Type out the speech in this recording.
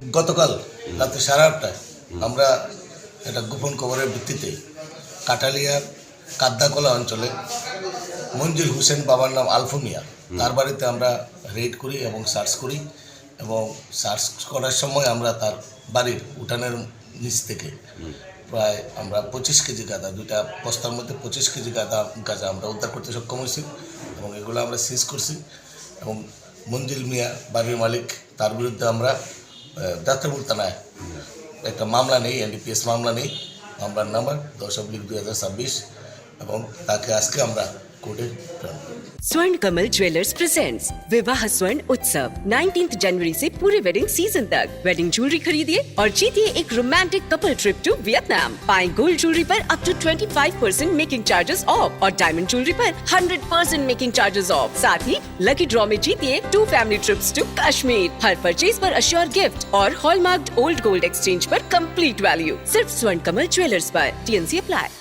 গতকাল রাতে 8:30টায় আমরা একটা গোপন খবরের ভিত্তিতে কাটালিয়ার কাদ্দাকলা অঞ্চলে মঞ্জুর হোসেন, বাবার নাম আলফু মিয়া, তার বাড়িতে আমরা রেড করি এবং সার্চ করি। এবং সার্চ করার সময় আমরা তার বাড়ির উঠানের নিচ থেকে প্রায় আমরা 25 কেজি গাঁদা, দুইটা বস্তার মধ্যে 25 কেজি গাঁজা আমরা উদ্ধার করতে সক্ষম হয়েছি এবং এগুলো আমরা সিজ করছি। এবং মঞ্জুর মিয়া বাড়ির মালিক, তার বিরুদ্ধে আমরা যাত্রাপুর থানায় একটা মামলা নেই, NDPS মামলা নেই, মামলার নাম্বার 10/2026 এবং তাকে আজকে আমরা কোর্টে প্রেরণ করি। स्वर्ण कमल ज्वेलर्स प्रेजेंट्स विवाह स्वर्ण उत्सव 19 जनवरी से पूरे वेडिंग सीजन तक वेडिंग ज्वेलरी खरीदिए और जीतिए एक romantic couple trip to Vietnam. पाएं गोल्ड ज्वेलरी पर up to 25% making charges off और डायमंड ज्वेलरी पर 100% मेकिंग चार्जेस ऑफ। साथ ही लकी ड्रॉ में जीतिए 2 फैमिली ट्रिप्स टू कश्मीर। हर परचेज पर अश्योर गिफ्ट और हॉलमार्क्ड ओल्ड गोल्ड एक्सचेंज पर कंप्लीट वैल्यू। सिर्फ स्वर्ण कमल ज्वेलर्स पर। TNC apply.